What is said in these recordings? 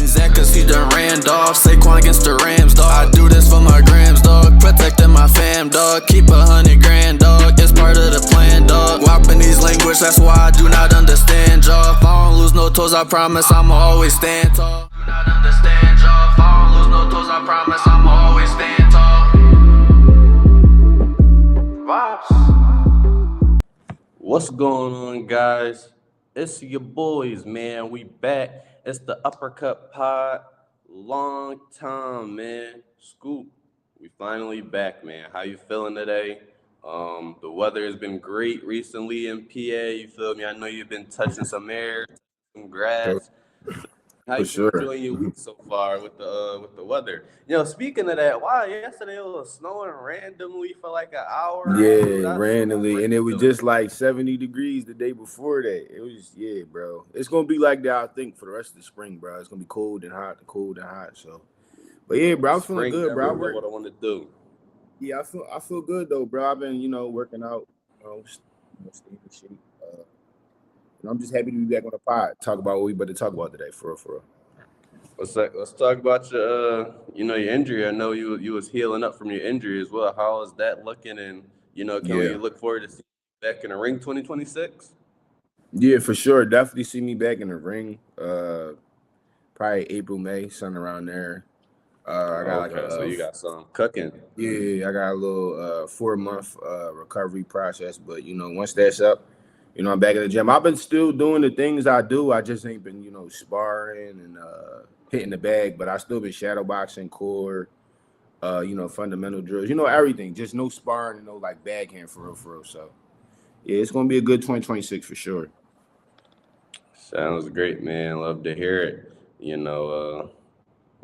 Zach, cause he done ran off. Saquon against the Rams, dog. I do this for my grams, dog. Protecting my fam, dog. Keep 100 grand, dog. It's part of the plan, dog. Japanese language, that's why I do not understand, y'all. If I don't lose no toes, I promise I'ma always stand tall. Do not understand, y'all. If I don't lose no toes, I promise I'ma always stand tall. Vibes. What's going on, guys? It's your boys, man. We back. It's the Uppercut Pod. Long time, man. Scoop, we finally back, man. How you feeling today? The weather has been great recently in PA. You feel me? I know you've been touching some air, some grass. How For you been sure. enjoying your week so far with the weather? Speaking of that, wow, yesterday it was snowing randomly for like an hour. Yeah, randomly. And it was just like 70 degrees the day before that. It was, yeah, bro. It's going to be like that, I think, for the rest of the spring, bro. It's going to be cold and hot, So, but yeah, bro, I'm feeling good, bro. What I want to do. Yeah, I feel good, though, bro. I've been, working out, staying in shape. And I'm just happy to be back on the pod. Talk about what we about to talk about today, for real. Let's talk about your your injury. I know you was healing up from your injury as well. How is that looking? And can we look forward to seeing you back in the ring 2026? Yeah, for sure. Definitely see me back in the ring. Probably April, May, something around there. I got so you got some cooking. Yeah, I got a little 4-month recovery process, but once that's up, I'm back in the gym. I've been still doing the things I do. I just ain't been, sparring and hitting the bag, but I still been shadow boxing, core, fundamental drills, everything. Just no sparring and no like bag hand for real. So yeah, it's gonna be a good 2026 for sure. Sounds great, man. Love to hear it.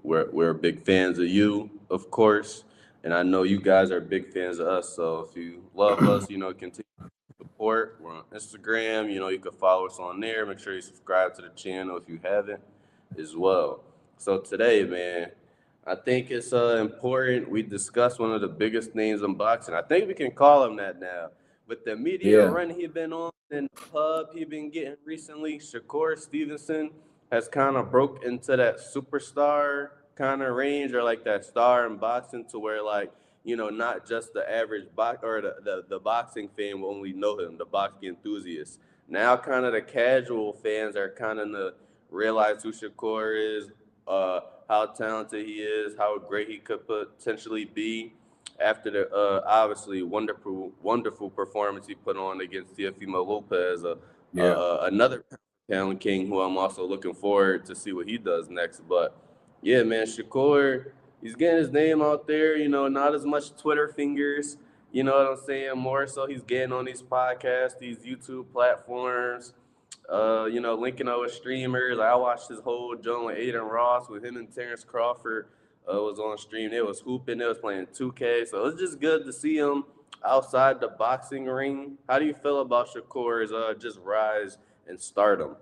We're big fans of you, of course, and I know you guys are big fans of us. So if you love us, continue support. We're on Instagram. You can follow us on there. Make sure you subscribe to the channel if you haven't as well. So today, man, I think it's important we discuss one of the biggest names in boxing. I think we can call him that now. With the media run he been on and the pub he been getting recently, Shakur Stevenson has kind of broke into that superstar kind of range, or like that star in boxing, to where not just the average or the boxing fan will only know him, the boxing enthusiast. Now kind of the casual fans are kind of to realize who Shakur is, how talented he is, how great he could potentially be after the obviously wonderful performance he put on against Teofimo Lopez, another pound king who I'm also looking forward to see what he does next. But yeah, man, Shakur, he's getting his name out there, not as much Twitter fingers, you know what I'm saying? More so he's getting on these podcasts, these YouTube platforms, linking up with streamers. I watched his whole joint with Aiden Ross, with him and Terrence Crawford was on stream. They was hooping, they was playing 2K. So it's just good to see him outside the boxing ring. How do you feel about Shakur's just rise and stardom?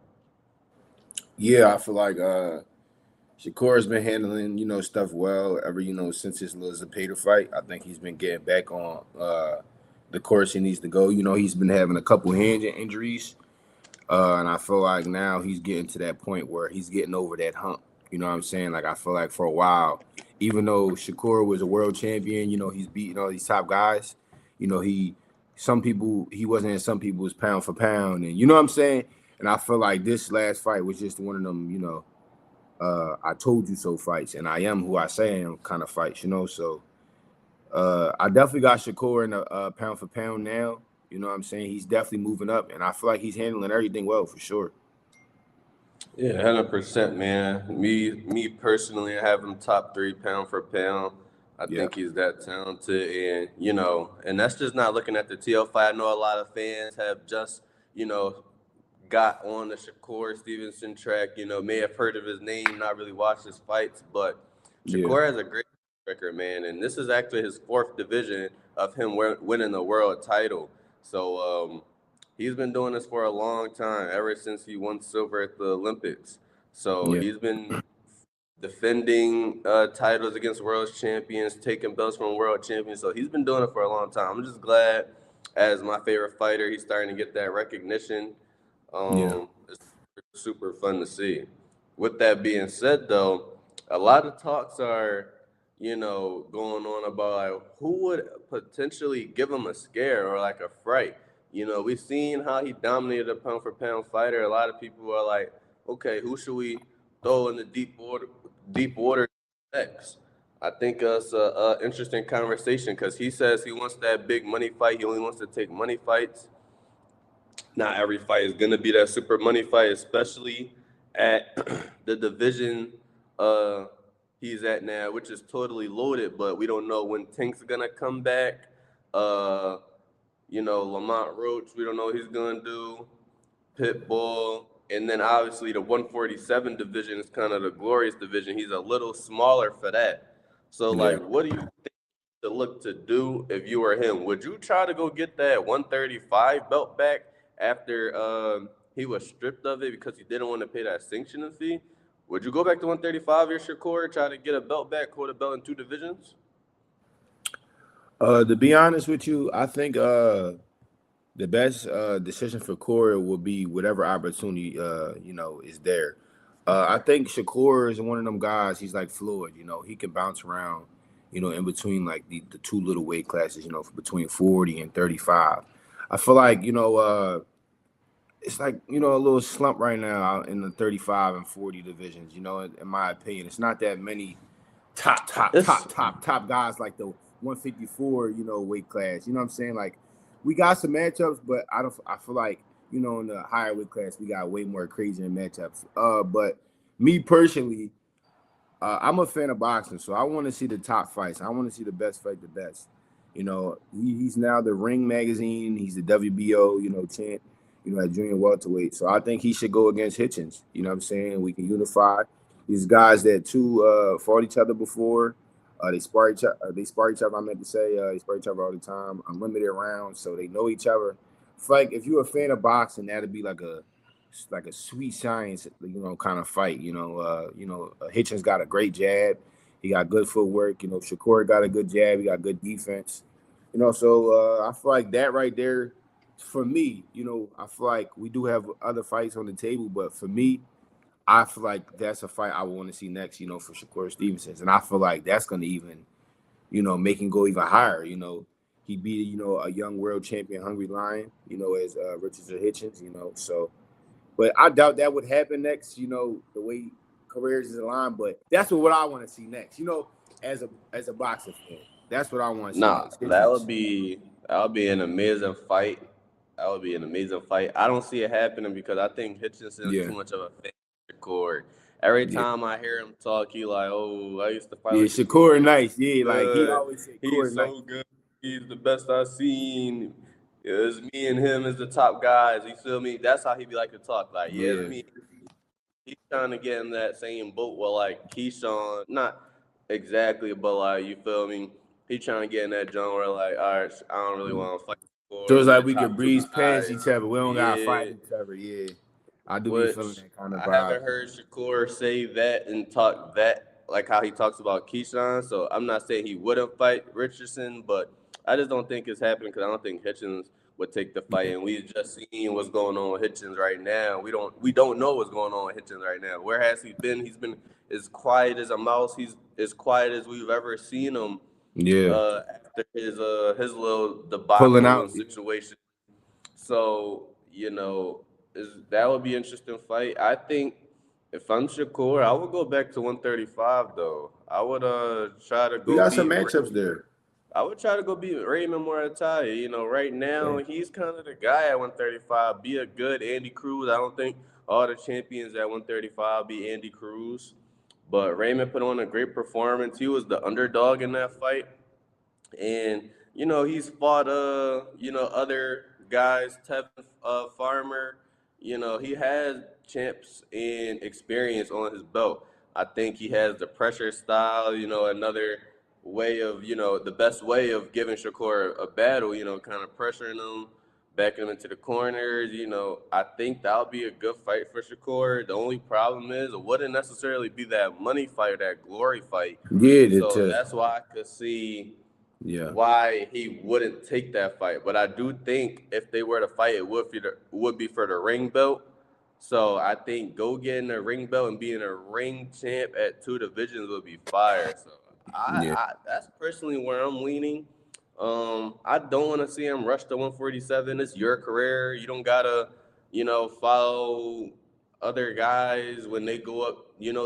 Yeah, I feel like Shakur's been handling, stuff well ever, since his Liz Zapata fight. I think he's been getting back on the course he needs to go. He's been having a couple hand injuries. And I feel like now he's getting to that point where he's getting over that hump. You know what I'm saying? Like, I feel like for a while, even though Shakur was a world champion, he's beating all these top guys. He wasn't in some people's pound for pound. And you know what I'm saying? And I feel like this last fight was just one of them, I told you so fights, and I am who I say I am kind of fights, So I definitely got Shakur in a pound for pound now. You know what I'm saying? He's definitely moving up, and I feel like he's handling everything well for sure. Yeah, 100%, man. Me personally, I have him top 3 pound for pound. I think he's that talented, and that's just not looking at the TL fight. I know a lot of fans have just, got on the Shakur Stevenson track, may have heard of his name, not really watched his fights, but Shakur has a great record, man, and this is actually his 4th division of him winning the world title. So he's been doing this for a long time, ever since he won silver at the Olympics. So he's been defending titles against world champions, taking belts from world champions. So he's been doing it for a long time. I'm just glad, as my favorite fighter, he's starting to get that recognition. It's super fun to see. with that being said, though, a lot of talks are, going on about like, who would potentially give him a scare or like a fright. We've seen how he dominated a pound for pound fighter. A lot of people are like, okay, who should we throw in the deep water next? I think it's a interesting conversation because he says he wants that big money fight. He only wants to take money fights. Not every fight is gonna be that super money fight, especially at the division uh he's at now, which is totally loaded, but we don't know when Tank's gonna come back. Uh, Lamont Roach, we don't know what he's gonna do. Pitbull, and then obviously the 147 division is kind of the glorious division. He's a little smaller for that. So Yeah. like, what do you to look to do if you were him? Would you try to go get that 135 belt back after he was stripped of it because he didn't want to pay that sanctioning fee? Would you go back to 135 your Shakur, try to get a belt back, hold a belt in two divisions? To be honest with you, I think the best decision for Corey will be whatever opportunity is there. I think Shakur is one of them guys. He's like fluid. He can bounce around. In between like the two little weight classes. Between 40 and 35. I feel like it's like a little slump right now out in the 35 and 40 divisions. In my opinion, it's not that many It's top guys like the 154 weight class. You know what I'm saying? Like we got some matchups, but I feel like in the higher weight class we got way more crazier matchups. But me personally, I'm a fan of boxing, so I want to see the top fights. I want to see the best fight the best. He's now the Ring magazine. He's the WBO champ. At junior welterweight. So I think he should go against Hitchens. You know what I'm saying? We can unify these guys that fought each other before. They spar each other. I meant to say they spar each other all the time. Unlimited rounds, so they know each other. Like if you're a fan of boxing, that'd be like a sweet science, kind of fight. Hitchens got a great jab. He got good footwork. Shakur got a good jab. He got good defense. So I feel like that right there. For me, I feel like we do have other fights on the table, but for me, I feel like that's a fight I want to see next, for Shakur Stevenson. And I feel like that's going to even, make him go even higher. He beat, a young world champion, Hungry Lion, as Richardson Hitchens, So, but I doubt that would happen next, the way careers is aligned. But that's what I want to see next, as a boxing fan. That's what I want to see Nah, next. that would be an amazing fight. That would be an amazing fight. I don't see it happening because I think Hitchinson is Yeah. too much of a fan of Shakur. Every Yeah. time I hear him talk, he like, oh, I used to fight Yeah, with Shakur Shakur. nice. Yeah, like he Good. always said He's Shakur nice. so good. He's the best I've seen. It's me and him as the top guys. You feel me? That's how he be like to talk. Like, yeah, it's Yeah. me. He's trying to get in that same boat with like Keyshawn. Not exactly, but like, you feel me? He trying to get in that zone where like, all right, I don't really want to fight So for it's we like the we could top two breeze past guys. each other. We don't gotta fight Yeah. each other. Yeah. I do be feeling Which that kind of I vibe. haven't heard Shakur say that and talk that like how he talks about Keyshawn. So I'm not saying he wouldn't fight Richardson, but I just don't think it's happening because I don't think Hitchens would take the fight. And we just seen what's going on with Hitchens right now. We don't know what's going on with Hitchens right now. Where has he been? He's been as quiet as a mouse. He's as quiet as we've ever seen him Yeah. after his little Pulling debacle out. and situation. So, that would be an interesting fight. I think if I'm Shakur, I would go back to 135 though. I would try to We go got some beat matchups there. I would try to go beat Raymond Morataya. Right now he's kind of the guy at 135. Be a good Andy Cruz. I don't think all the champions at 135 be Andy Cruz. But Raymond put on a great performance. He was the underdog in that fight. And he's fought other guys, Tevin Farmer. He has champs and experience on his belt. I think he has the pressure style. Another way of the best way of giving Shakur a battle. Kind of pressuring him, backing him into the corners. I think that'll be a good fight for Shakur. The only problem is it wouldn't necessarily be that money fight or that glory fight. Yeah, So that's why I could see yeah. why he wouldn't take that fight. But I do think if they were to fight, it would be for the ring belt. So I think go getting a ring belt and being a ring champ at 2 divisions would be fire. So Yeah, that's personally where I'm leaning. I don't want to see him rush to 147. It's your career. You don't gotta, follow other guys when they go up,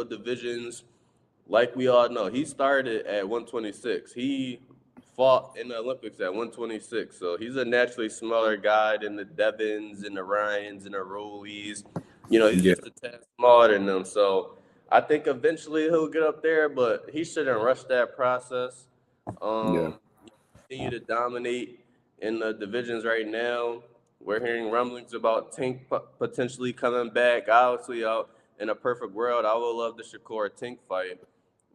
divisions. Like we all know, he started at 126. He fought in the Olympics at 126. So he's a naturally smaller guy than the Devins and the Ryans and the Rollies. He's yeah, just a tad smaller than them. So I think eventually he'll get up there, but he shouldn't rush that process. yeah, Um, Continue to dominate in the divisions right now. We're hearing rumblings about Tank potentially coming back. Obviously, out in a perfect world, I would love the Shakur Tank fight.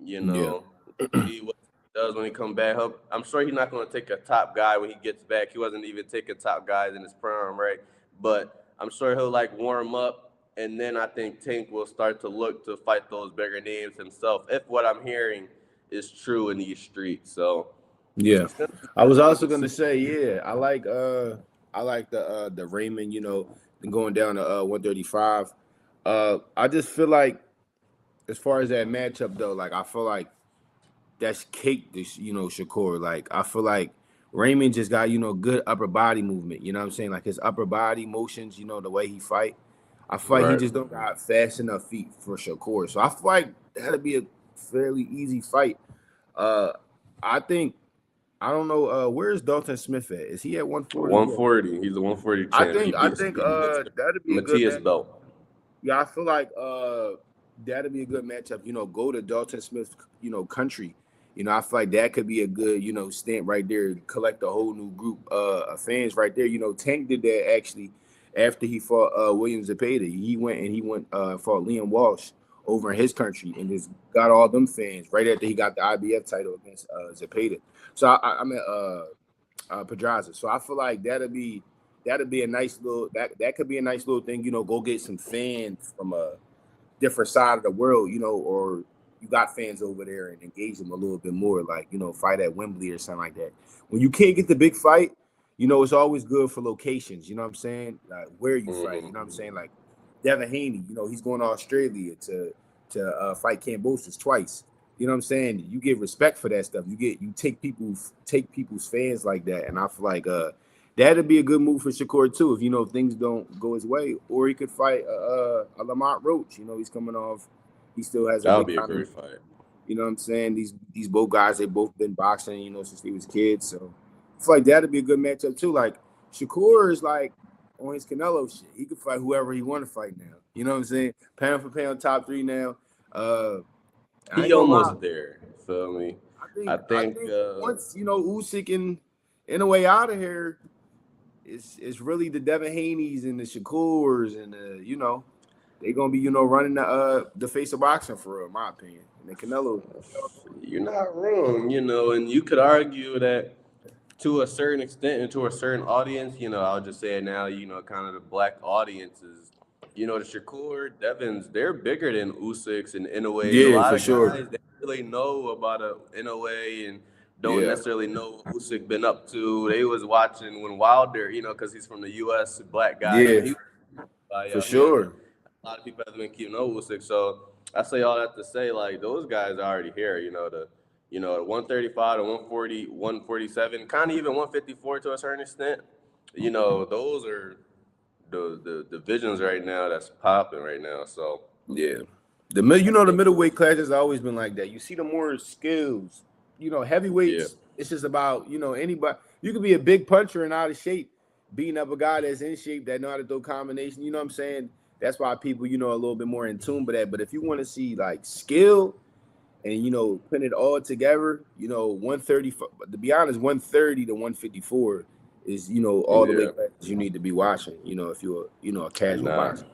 yeah, See what he does when he come back. I'm sure he's not going to take a top guy when he gets back. He wasn't even taking top guys in his prime, right? But I'm sure he'll like warm up, and then I think Tank will start to look to fight those bigger names himself. If what I'm hearing is true in these streets, so yeah. it's gonna be I was interesting also to gonna see. say, yeah, I like the Raymond, going down to 135. I just feel like as far as that matchup though, like I feel like that's cake this, Shakur. Like I feel like Raymond just got, good upper body movement. You know what I'm saying? Like his upper body motions, the way he fight. I feel like he Right. just don't got fast enough feet for Shakur. So I feel like that'll be a fairly easy fight. Uh I think I don't know where's Dalton Smith at? Is he at 140? 140. He's a 140 I champ. He think I beats think Mati- that'd be a good Matias match. Belt. Yeah, I feel like that'd be a good matchup. Go to Dalton Smith, country. I feel like that could be a good, stamp right there, collect a whole new group of fans right there. Tank did that actually after he fought William Zepeda. He went fought Liam Walsh over in his country and just got all them fans right after he got the IBF title against Zepeda. So I mean Pedraza. So I feel like that'd be a nice little that could be a nice little thing. Go get some fans from a different side of the world. Or you got fans over there and engage them a little bit more, like fight at Wembley or something like that. When you can't get the big fight, it's always good for locations. You know what I'm saying? Like where you fight. You know what I'm saying? Like Devin Haney. He's going to Australia to fight Cambosos twice. You know what I'm saying? You get respect for that stuff. You take people's fans like that, and I feel like that'd be a good move for Shakur too. If things don't go his way, or he could fight a Lamont Roach. He's coming off. He still has a That would big be a kind of. great fight. You know what I'm saying? These both guys, they both been boxing. Since they was kids. So I feel like that'd be a good matchup too. Like Shakur is like on his Canelo shit. He could fight whoever he want to fight now. You know what I'm saying? Pound for pound, top three now. I He ain't gonna lie. almost there. Feel me? I I think I think think once Usyk and in a way out of here, it's really the Devin Haney's and the Shakurs and they're gonna be running the face of boxing for real, in my opinion. And the Canelo, you're not wrong, and you could argue that to a certain extent and to a certain audience, I'll just say it now, kind of the black audiences, the Shakur Devins, they're bigger than Usyk's and in a way. A yeah, lot for of sure, guys they really know about in a way and don't yeah, necessarily know what Usyk been up to. They was watching when Wilder, because he's from the U.S. black guy, yeah, he for he hasn't. sure, A lot of people haven't been keeping up with Usyk, so I say all that to say like those guys are already here. The 135 to 140, 147, kind of even 154 to a certain extent. Those are the divisions right now that's popping right now. So yeah. I The think middleweight class has always been like that. You see the more skills, yeah, heavyweights. It's just about anybody. You could be a big puncher and out of shape, beating up a guy that's in shape that know how to throw combination. You know what I'm saying? That's why people a little bit more in tune with that. But if you want to see like skill and putting it all together, 130. To be honest, 130 to 154 is all the yeah, weight classes you need to be watching. If you're a casual nah. boxer.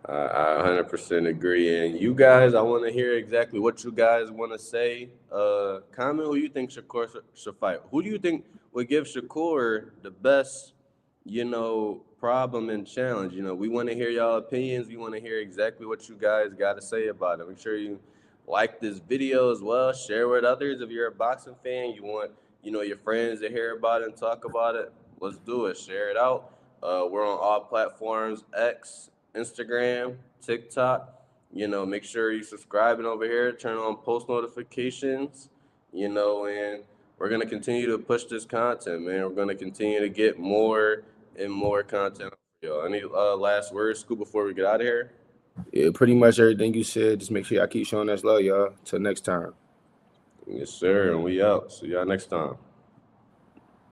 I 100% agree. And you guys, I want to hear exactly what you guys want to say. Comment who you think Shakur should fight. Who do you think would give Shakur the best, problem and challenge? We want to hear y'all opinions. We want to hear exactly what you guys got to say about it. Make sure you like this video as well. Share with others. If you're a boxing fan, you want, your friends to hear about it and talk about it. Let's do it. Share it out. We're on all platforms: X, Instagram, TikTok. Make sure you subscribing over here. Turn on post notifications. And we're gonna continue to push this content, man. We're gonna continue to get more and more content for y'all. Any last words, Scoop, before we get out of here? Yeah, pretty much everything you said. Just make sure y'all keep showing us love, y'all. Till next time. Yes, sir. And we out. See y'all next time.